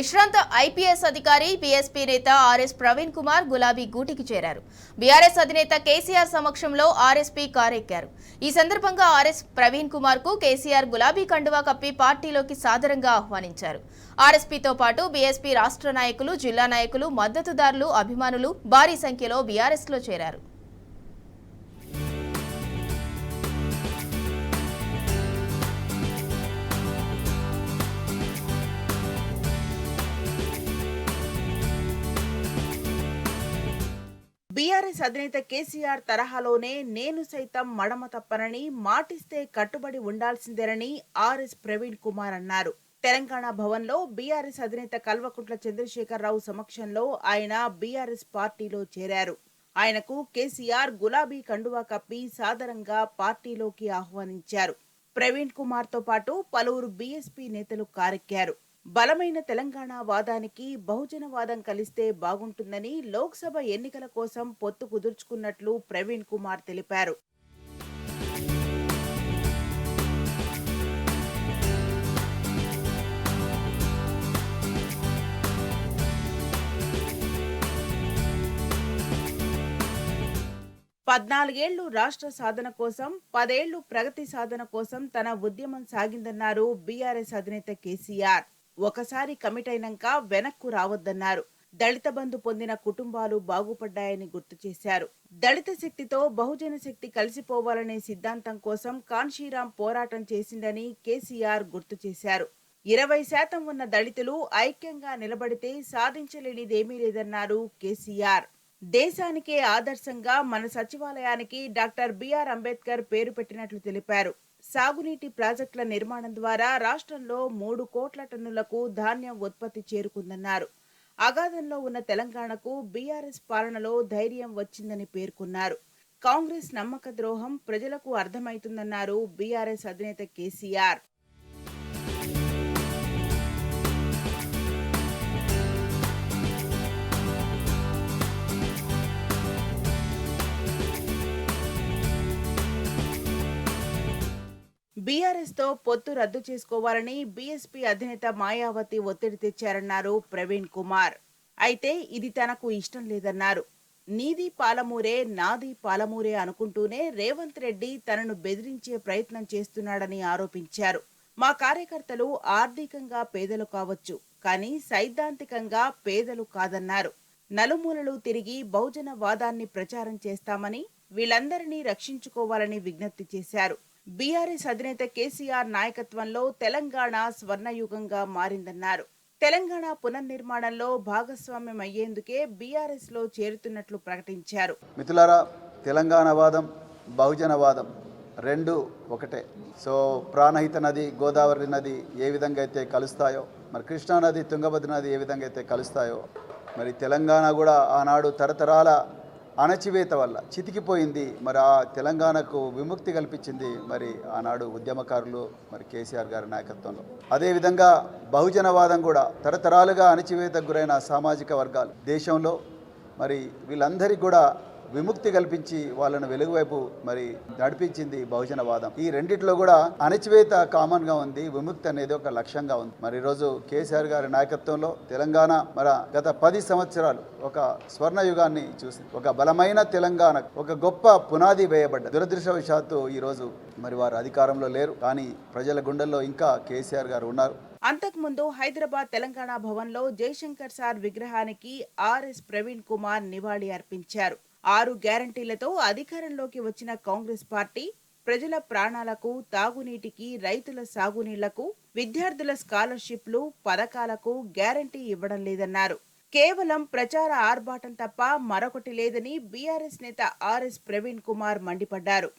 విశ్రాంత ఐపీఎస్ అధికారి బీఎస్పీ నేత ఆర్ఎస్ ప్రవీణ్ కుమార్ గులాబీ గూటికి చేరారు. బీఆర్ఎస్ అధినేత కేసీఆర్ సమక్షంలో ఆర్ఎస్పీ కారెక్కారు. ఈ సందర్భంగా ఆర్ఎస్ ప్రవీణ్ కుమార్ కు కేసీఆర్ గులాబీ కండువా కప్పి పార్టీలోకి సాదరంగా ఆహ్వానించారు. ఆర్ఎస్పీతో పాటు బీఎస్పీ రాష్ట్ర నాయకులు, జిల్లా నాయకులు, మద్దతుదారులు, అభిమానులు భారీ సంఖ్యలో బీఆర్ఎస్ లో చేరారు. బీఆర్ఎస్ అధినేత కేసీఆర్ తరహాలోనే నేను సైతం మడమ తప్పనని, మాటిస్తే కట్టుబడి ఉండాల్సిందేనని ఆర్ఎస్ ప్రవీణ్ కుమార్ అన్నారు. తెలంగాణ భవన్లో బీఆర్ఎస్ అధినేత కల్వకుంట్ల చంద్రశేఖరరావు సమక్షంలో ఆయన బీఆర్ఎస్ పార్టీలో చేరారు. ఆయనకు కేసీఆర్ గులాబీ కండువా కప్పి సాదరంగా పార్టీలోకి ఆహ్వానించారు. ప్రవీణ్ కుమార్ తో పాటు పలువురు బీఎస్పీ నేతలు కారెక్కారు. బలమైన తెలంగాణ వాదానికి బహుజనవాదం కలిస్తే బాగుంటుందని లోక్సభ ఎన్నికల కోసం పొత్తు కుదుర్చుకున్నట్లు ప్రవీణ్ కుమార్ తెలిపారు. పద్నాలుగేళ్లు రాష్ట్ర సాధన కోసం, 10 ఏళ్లు ప్రగతి సాధన కోసం తన ఉద్యమం సాగిందన్నారు బీఆర్ఎస్ అధినేత కేసీఆర్. ఒకసారి కమిట్ అయినాక వెనక్కు రావద్దన్నారు. దళిత బంధు పొందిన కుటుంబాలు బాగుపడ్డాయని గుర్తు చేశారు. దళిత శక్తితో బహుజన శక్తి కలిసిపోవాలనే సిద్ధాంతం కోసం కాన్షీరాం పోరాటం చేసిందని కేసీఆర్ గుర్తు చేశారు. 20% ఉన్న దళితులు ఐక్యంగా నిలబడితే సాధించలేనిదేమీ లేదన్నారు కేసీఆర్. దేశానికే ఆదర్శంగా మన సచివాలయానికి డాక్టర్ బిఆర్ అంబేద్కర్ పేరు పెట్టినట్లు తెలిపారు. సాగునీటి ప్రాజెక్టుల నిర్మాణం ద్వారా రాష్ట్రంలో 3 కోట్ల టన్నులకు ధాన్యం ఉత్పత్తి చేరుకుందన్నారు. అగాధంలో ఉన్న తెలంగాణకు బీఆర్ఎస్ పాలనలో ధైర్యం వచ్చిందని పేర్కొన్నారు. కాంగ్రెస్ నమ్మక ద్రోహం ప్రజలకు అర్థమైతుందన్నారు బీఆర్ఎస్ అధినేత కేసీఆర్. బీఆర్ఎస్ తో పొత్తు రద్దు చేసుకోవాలని బీఎస్పీ అధినేత మాయావతి ఒత్తిడి తెచ్చారన్నారు ప్రవీణ్ కుమార్. అయితే ఇది తనకు ఇష్టం లేదన్నారు. నీది పాలమూరే, నాది పాలమూరే అనుకుంటూనే రేవంత్ రెడ్డి తనను బెదిరించే ప్రయత్నం చేస్తున్నాడని ఆరోపించారు. మా కార్యకర్తలు ఆర్థికంగా పేదలు కావచ్చు, కానీ సైద్ధాంతికంగా పేదలు కాదన్నారు. నలుమూలలు తిరిగి బహుజన వాదాన్ని ప్రచారం చేస్తామని, వీళ్ళందరినీ రక్షించుకోవాలని విజ్ఞప్తి చేశారు. బీఆర్ఎస్ అధినేత కేసీఆర్ నాయకత్వంలో తెలంగాణ స్వర్ణయుగంగా మారిందన్నారు. తెలంగాణ పునర్నిర్మాణంలో భాగస్వామ్యం అయ్యేందుకే బీఆర్ఎస్ లో చేరుతున్నట్లు ప్రకటించారు. మిత్రులారా, తెలంగాణ వాదం, బహుజన వాదం రెండు ఒకటే. సో ప్రాణహిత నది, గోదావరి నది ఏ విధంగా అయితే కలుస్తాయో, మరి కృష్ణా నది, తుంగభద్ర నది ఏ విధంగా అయితే కలుస్తాయో, మరి తెలంగాణ కూడా ఆనాడు తరతరాల అణచివేత వల్ల చితికిపోయింది. మరి ఆ తెలంగాణకు విముక్తి కల్పించింది మరి ఆనాడు ఉద్యమకారులు, మరి కేసీఆర్ గారి నాయకత్వంలో. అదేవిధంగా బహుజనవాదం కూడా తరతరాలుగా అణచివేతకు గురైన సామాజిక వర్గాలు దేశంలో మరి వీళ్ళందరికీ కూడా విముక్తి కల్పించి వాళ్ళను వెలుగు వైపు మరి నడిపించింది బహుజనవాదం. ఈ రెండిట్లో కూడా అణచివేత కామన్ గా ఉంది, విముక్తి అనేది ఒక లక్ష్యంగా ఉంది. మరి ఈరోజు కేసీఆర్ గారి నాయకత్వంలో తెలంగాణ మరి గత 10 సంవత్సరాలు ఒక స్వర్ణయుగాన్ని చూసి ఒక బలమైన తెలంగాణ, ఒక గొప్ప పునాది వేయబడ్డ. దురదృష్టవశాత్తు ఈరోజు మరి వారు అధికారంలో లేరు, కానీ ప్రజల గుండెల్లో ఇంకా కేసీఆర్ గారు ఉన్నారు. అంతకుముందు హైదరాబాద్ తెలంగాణ భవన్లో జయశంకర్ సార్ విగ్రహానికి ఆర్ఎస్ ప్రవీణ్ కుమార్ నివాళి అర్పించారు. 6 గ్యారంటీలతో అధికారంలోకి వచ్చిన కాంగ్రెస్ పార్టీ ప్రజల ప్రాణాలకు, తాగునీటికి, రైతుల సాగునీళ్లకు, విద్యార్థుల స్కాలర్షిప్లు, పథకాలకు గ్యారంటీ ఇవ్వడం లేదన్నారు. కేవలం ప్రచార ఆర్భాటం తప్ప మరొకటి లేదని బీఆర్ఎస్ నేత ఆర్ఎస్ ప్రవీణ్ కుమార్ మండిపడ్డారు.